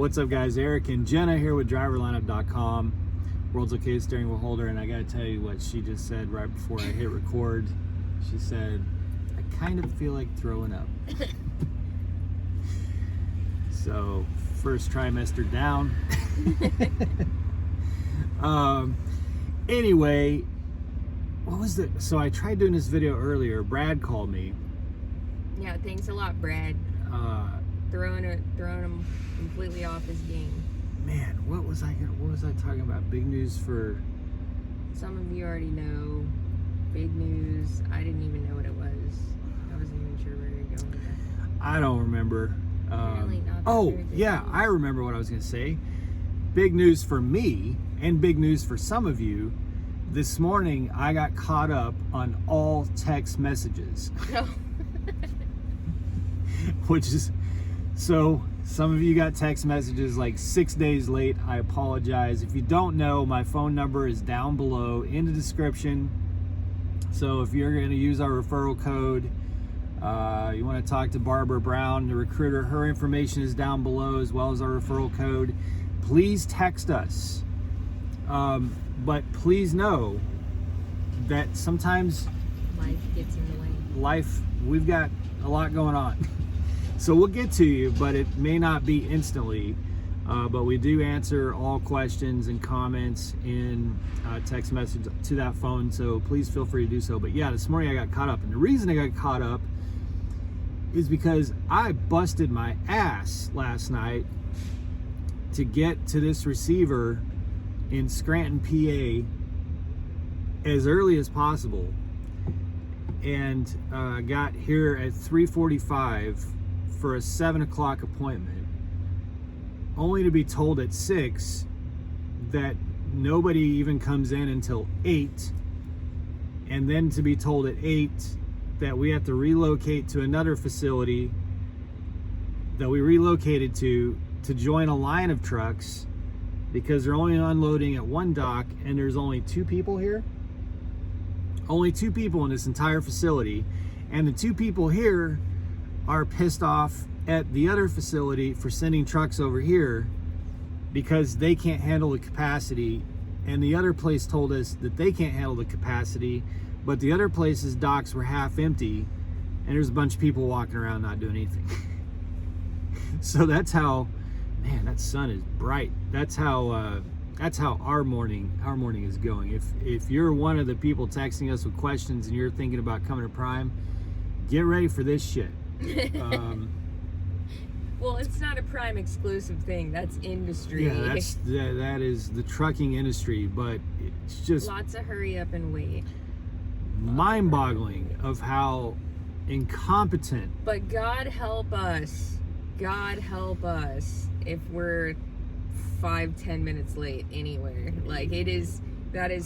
What's up, guys? Eric and Jenna here with driverlineup.com, world's okayest steering wheel holder. And I gotta tell you what she just said right before I hit record. She said, I kind of feel like throwing up. So first trimester down. Anyway, what was the, so I tried doing this video earlier. Brad called me. Yeah, thanks a lot, Brad. Throwing him completely off his game. Man, what was I talking about? Big news for... Some of you already know. Big news. I didn't even know what it was. I wasn't even sure where you were going with that. I don't remember. Apparently not Oh, yeah, news. I remember what I was going to say. Big news for me, and big news for some of you. This morning, I got caught up on all text messages. Oh. Which is... So, some of you got text messages like 6 days late. I apologize. If you don't know, my phone number is down below in the description. So if you're going to use our referral code, you want to talk to Barbara Brown, the recruiter, her information is down below as well as our referral code. Please text us. But please know that sometimes life gets in the way. We've got a lot going on. So we'll get to you, but it may not be instantly. But we do answer all questions and comments in text message to that phone, so please feel free to do so. But yeah, this morning I got caught up, and the reason I got caught up is because I busted my ass last night to get to this receiver in Scranton, PA as early as possible, and got here at 3:45 for a 7 o'clock appointment, only to be told at 6 that nobody even comes in until 8, and then to be told at 8 that we have to relocate to another facility that we relocated to join a line of trucks because they're only unloading at one dock, and there's only 2 people here. Only 2 people in this entire facility, and the 2 people here are pissed off at the other facility for sending trucks over here because they can't handle the capacity, and the other place told us that they can't handle the capacity, but the other place's docks were half empty and there's a bunch of people walking around not doing anything. So that's how, man, that sun is bright. That's how our morning is going. If you're one of the people texting us with questions and you're thinking about coming to Prime, get ready for this shit. Well, it's not a Prime exclusive thing. That's industry. Yeah, that is the trucking industry, but it's just lots of hurry up and wait. Mind-boggling of how incompetent. But God help us. God help us if we're 5-10 minutes late anywhere. Like, that is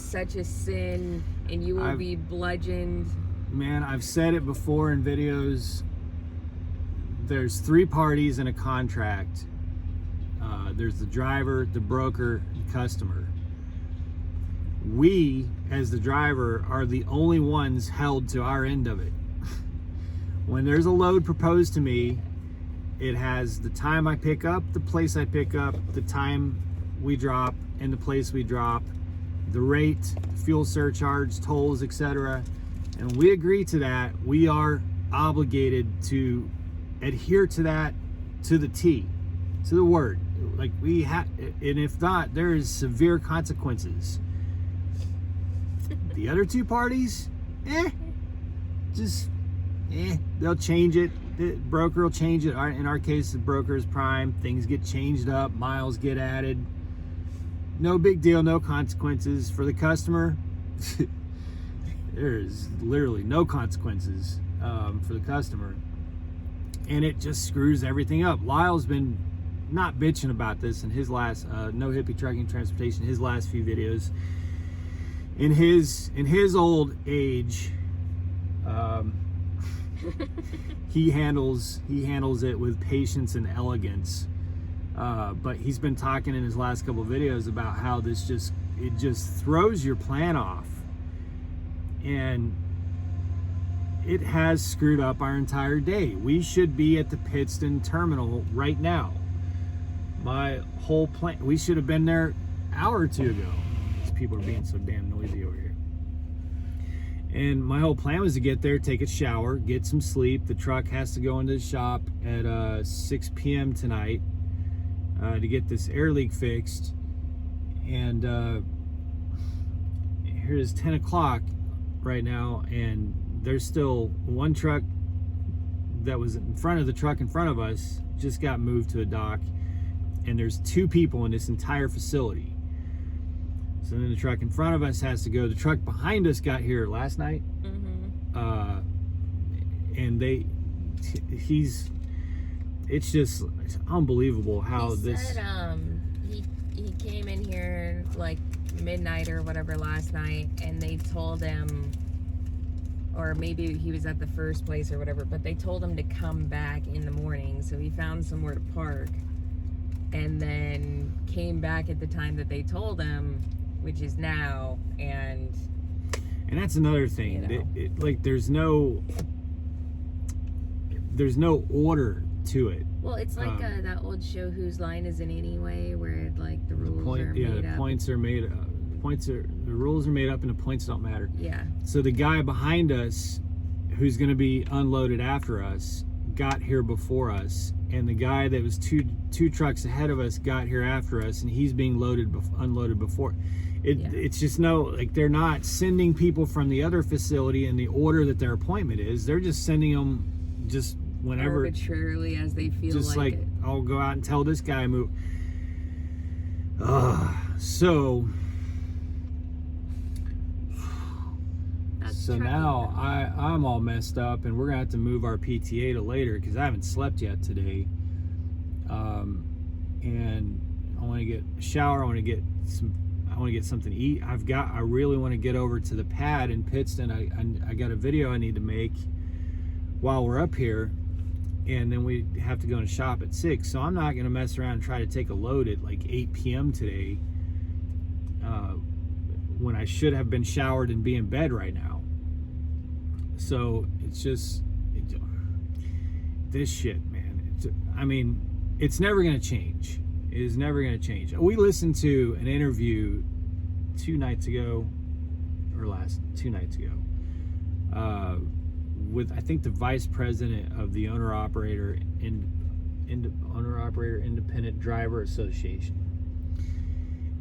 such a sin, and you will be bludgeoned. Man, I've said it before in videos. There's 3 parties in a contract. There's the driver, the broker, and customer. We, as the driver, are the only ones held to our end of it. When there's a load proposed to me, it has the time I pick up, the place I pick up, the time we drop, and the place we drop, the rate, fuel surcharge, tolls, etc. And we agree to that. We are obligated to adhere to that to the T, to the word. Like, we have, and if not, there is severe consequences. The other 2 parties, they'll change it. The broker will change it. In our case, the broker is Prime. Things get changed up, miles get added. No big deal, no consequences. For the customer, there is literally no consequences for the customer. And it just screws everything up. Lyle's been not bitching about this in his last No Hippie Trucking Transportation, his last few videos. In his old age, he handles it with patience and elegance. But he's been talking in his last couple of videos about how it just throws your plan off, and it has screwed up our entire day. We should be at the Pittston terminal right now. my whole plan, we should have been there an hour or two ago. These people are being so damn noisy over here. And my whole plan was to get there, take a shower, get some sleep. The truck has to go into the shop at 6 p.m. tonight to get this air leak fixed. And here it is 10 o'clock right now, and there's still one truck that was in front of the truck in front of us, just got moved to a dock, and there's 2 people in this entire facility. So then the truck in front of us has to go. The truck behind us got here last night. And it's just, it's unbelievable how he said, he came in here like midnight or whatever last night, and they told him, or maybe he was at the first place or whatever, but they told him to come back in the morning. So he found somewhere to park and then came back at the time that they told him, which is now. And that's another thing, you know, like there's no order to it. well, it's like that old show Whose Line Is It Anyway, where like the rules are made up. The points are made up. The rules are made up and the points don't matter. Yeah. So the guy behind us who's going to be unloaded after us got here before us, and the guy that was two trucks ahead of us got here after us, and he's being unloaded before. It's just like they're not sending people from the other facility in the order that their appointment is. They're just sending them just whenever, arbitrarily as they feel just like it. I'll go out and tell this guy move. So now I'm all messed up, and we're gonna have to move our PTA to later because I haven't slept yet today. And I want to get a shower. I want to get something to eat. I really want to get over to the pad in Pittston. I got a video I need to make while we're up here, and then we have to go in the shop at 6. So I'm not gonna mess around and try to take a load at like 8 p.m. today, when I should have been showered and be in bed right now. So it's just this shit, man. It's never gonna change. It is never gonna change. We listened to an interview 2 nights ago, with I think the vice president of the owner-operator Independent Driver Association.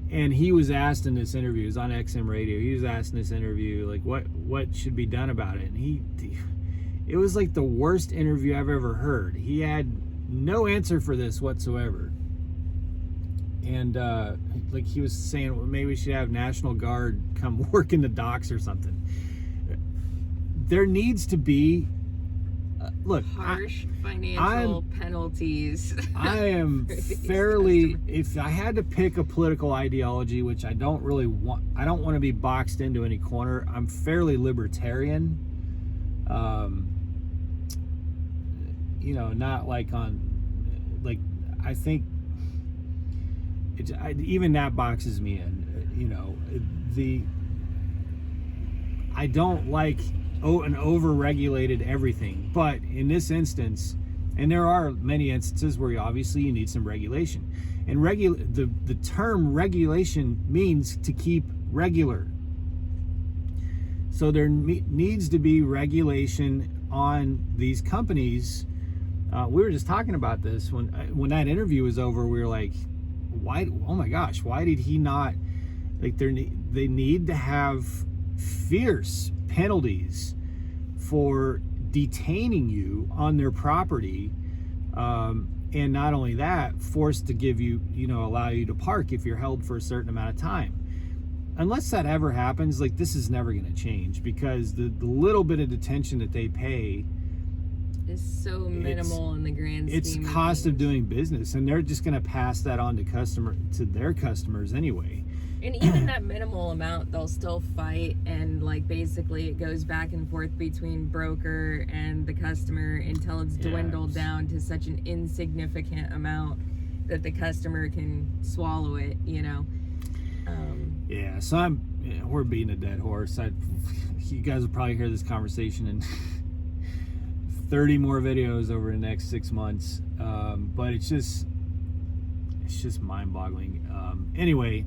And he was asked in this interview, it was on XM radio, he was asked in this interview, like, what should be done about it? And it was like the worst interview I've ever heard. He had no answer for this whatsoever. And like he was saying, well, maybe we should have National Guard come work in the docks or something. There needs to be, look, harsh financial penalties. I am fairly, if I had to pick a political ideology, which I don't really want, I don't want to be boxed into any corner. I'm fairly libertarian. Not like I think even that boxes me in. I don't like an over-regulated everything, but in this instance, and there are many instances where obviously you need some regulation, and the term regulation means to keep regular. So there needs to be regulation on these companies. We were just talking about this when that interview was over. We were like, why? Oh my gosh, why did he not? Like, they need to have fierce penalties for detaining you on their property, and not only that, forced to give you, allow you to park if you're held for a certain amount of time. Unless that ever happens, like, this is never going to change, because the little bit of detention that they pay is so minimal in the grand scheme. It's cost of doing business, and they're just going to pass that on to their customers anyway. And even that minimal amount, they'll still fight, and like basically it goes back and forth between broker and the customer until it's dwindled down to such an insignificant amount that the customer can swallow it, So we're beating a dead horse. You guys will probably hear this conversation in 30 more videos over the next 6 months. But it's just, it's just mind-boggling. Anyway,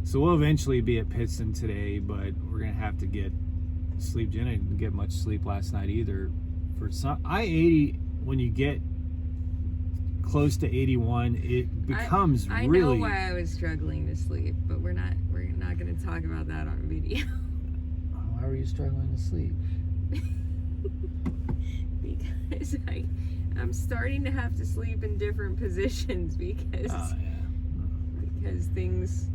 so we'll eventually be at Pittston today, but we're gonna have to get sleep. Jen didn't get much sleep last night either. For some I-80, when you get close to 81, it becomes I really. know why I was struggling to sleep, but we're not going to talk about that on video. Why were you struggling to sleep? Because I'm starting to have to sleep in different positions because things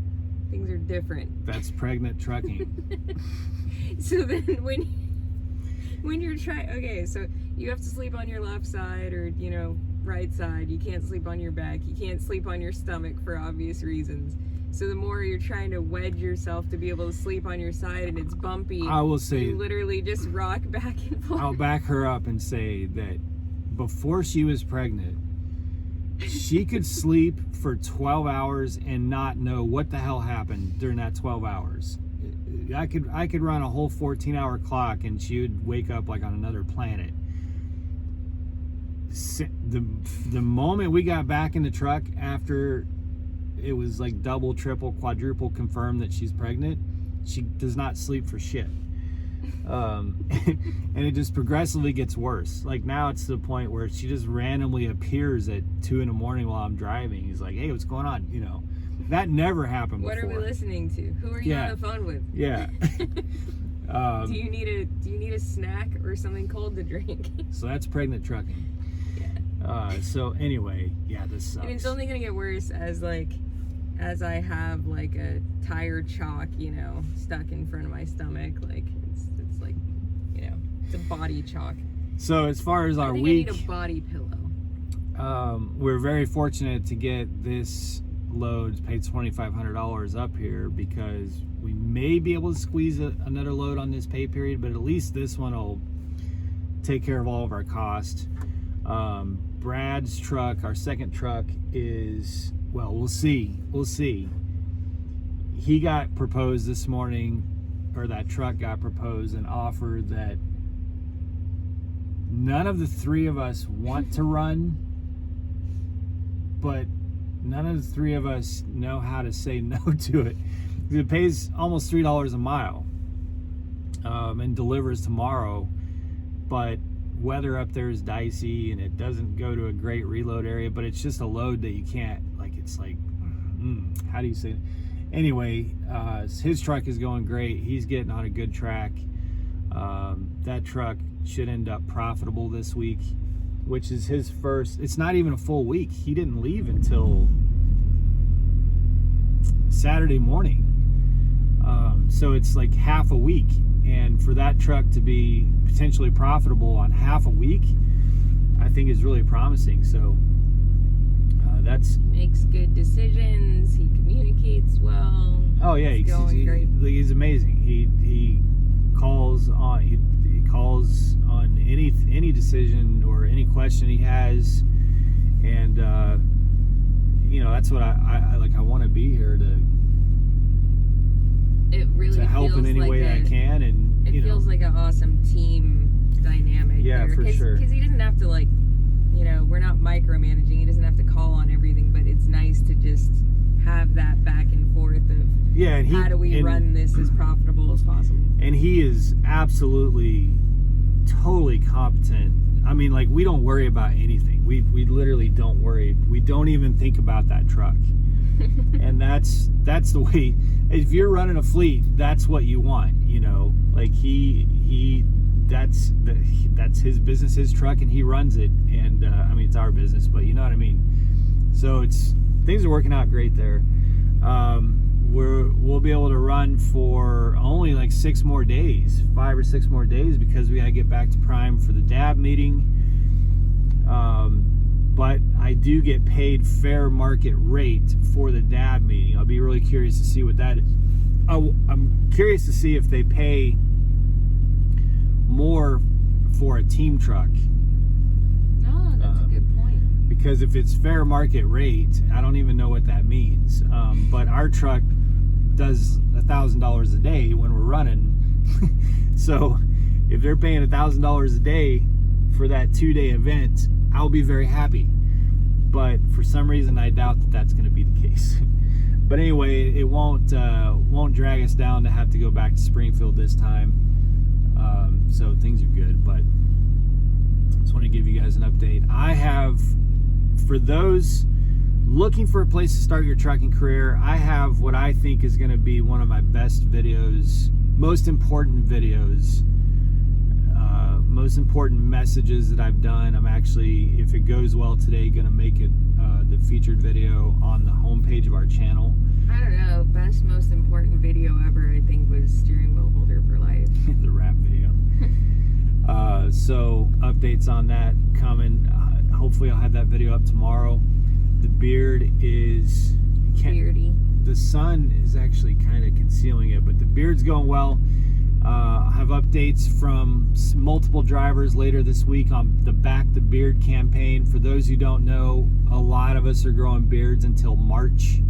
are different. That's pregnant trucking. So then when you're trying, okay, so you have to sleep on your left side or right side. You can't sleep on your back. You can't sleep on your stomach for obvious reasons. So the more you're trying to wedge yourself to be able to sleep on your side and it's bumpy, I will say, you literally just rock back and forth. I'll back her up and say that before she was pregnant, she could sleep for 12 hours and not know what the hell happened during that 12 hours. I could run a whole 14-hour clock and she would wake up like on another planet. The moment we got back in the truck after it was like double, triple, quadruple confirmed that she's pregnant, she does not sleep for shit. And it just progressively gets worse. Like now it's to the point where she just randomly appears at 2 a.m. while I'm driving. He's like, hey, what's going on? That never happened before. What are we listening to? Who are you on the phone with? Yeah. Do you need a snack or something cold to drink? So that's pregnant trucking. Yeah. So anyway, yeah, this sucks. And it's only gonna get worse as I have like a tire chalk, stuck in front of my stomach. Like it's like, it's a body chalk. So as far as our I week, need a body pillow. We're very fortunate to get this load, paid $2,500 up here because we may be able to squeeze another load on this pay period, but at least this one will take care of all of our cost. Brad's truck, our second truck, is, well, we'll see. He got proposed this morning, or that truck got proposed an offer that none of the three of us want to run, but none of the three of us know how to say no to it. It pays almost $3 a mile and delivers tomorrow, but weather up there is dicey and it doesn't go to a great reload area, but it's just a load that you can't, like, it's like, how do you say it? Anyway, his truck is going great. He's getting on a good track. That truck should end up profitable this week, which is his first, it's not even a full week. He didn't leave until Saturday morning. So it's like half a week. And for that truck to be potentially profitable on half a week, I think is really promising. So that's... Makes good decisions. He communicates well. Oh yeah, he's amazing. He calls on any decision or any question he has, and that's what I like. I want to be here to help in any way that I can, and it feels like an awesome team dynamic. Yeah, there. For sure. Because he doesn't have to we're not micromanaging. He doesn't have to call on everything, but it's nice to just have that back and forth of how do we run this as profitable as possible. And he is absolutely, totally competent. I mean, like, we don't worry about anything. We literally don't worry. We don't even think about that truck. And that's the way. If you're running a fleet, that's what you want. Like that's his business, his truck, and he runs it. And I mean, it's our business, but you know what I mean. So things are working out great there. We'll be able to run for only like 5 or 6 more days, because we gotta get back to Prime for the DAB meeting. But I do get paid fair market rate for the DAB meeting. I'll be really curious to see what that is. I'm curious to see if they pay more for a team truck. Oh, that's a good point. Because if it's fair market rate, I don't even know what that means. But our truck does $1,000 a day when we're running. So if they're paying $1,000 a day for that 2-day event, I'll be very happy. but for some reason I doubt that that's going to be the case. But anyway, it won't drag us down to have to go back to Springfield this time. So things are good, but I just want to give you guys an update. I have, for those looking for a place to start your trucking career, I have what I think is going to be one of my best videos, most important videos, most important messages that I've done. I'm actually, if it goes well today, going to make it the featured video on the homepage of our channel. I don't know, best, most important video ever, I think, was Steering Wheel Holder for Life. The rap video. So updates on that coming. Hopefully I'll have that video up tomorrow. The beard is Beardy. The sun is actually kind of concealing it, but the beard's going well. I have updates from multiple drivers later this week on the Back the Beard campaign. For those who don't know, a lot of us are growing beards until March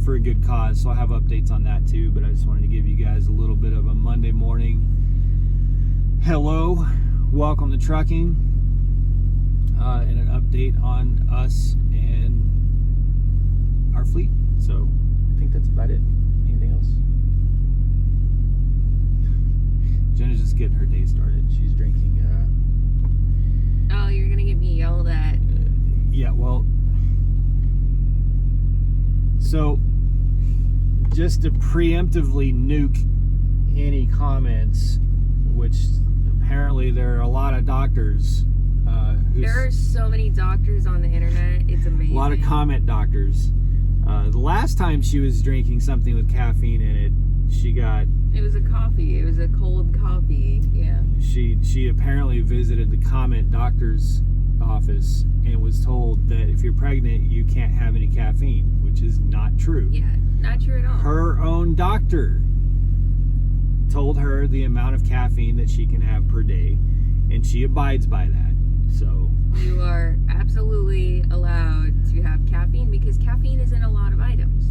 for a good cause, so I'll have updates on that too. But I just wanted to give you guys a little bit of a Monday morning hello, welcome to trucking, and an update on us and our fleet. So I think that's about it. Anything else? Jenna's just getting her day started. She's drinking Oh, you're gonna get me yelled at. Yeah, well, so just to preemptively nuke any comments, which apparently there are a lot of doctors there are so many doctors on the internet, it's amazing. A lot of comment doctors. The last time she was drinking something with caffeine in it, she got... It was a coffee. It was a cold coffee. Yeah. She apparently visited the comment doctor's office and was told that if you're pregnant, you can't have any caffeine, which is not true. Yeah, not true at all. Her own doctor told her the amount of caffeine that she can have per day, and she abides by that. So you are absolutely allowed to have caffeine because caffeine is in a lot of items.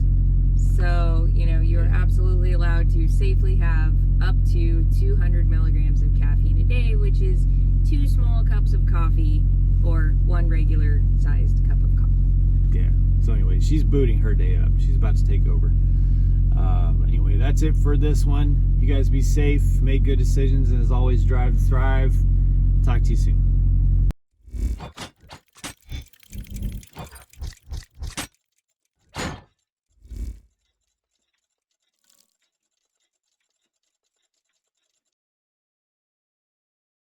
So, you know, you're absolutely allowed to safely have up to 200 milligrams of caffeine a day, which is 2 small cups of coffee or 1 regular sized cup of coffee. Yeah. So anyway, she's booting her day up. She's about to take over. Anyway, that's it for this one. You guys be safe, make good decisions, and as always, drive to thrive. Talk to you soon.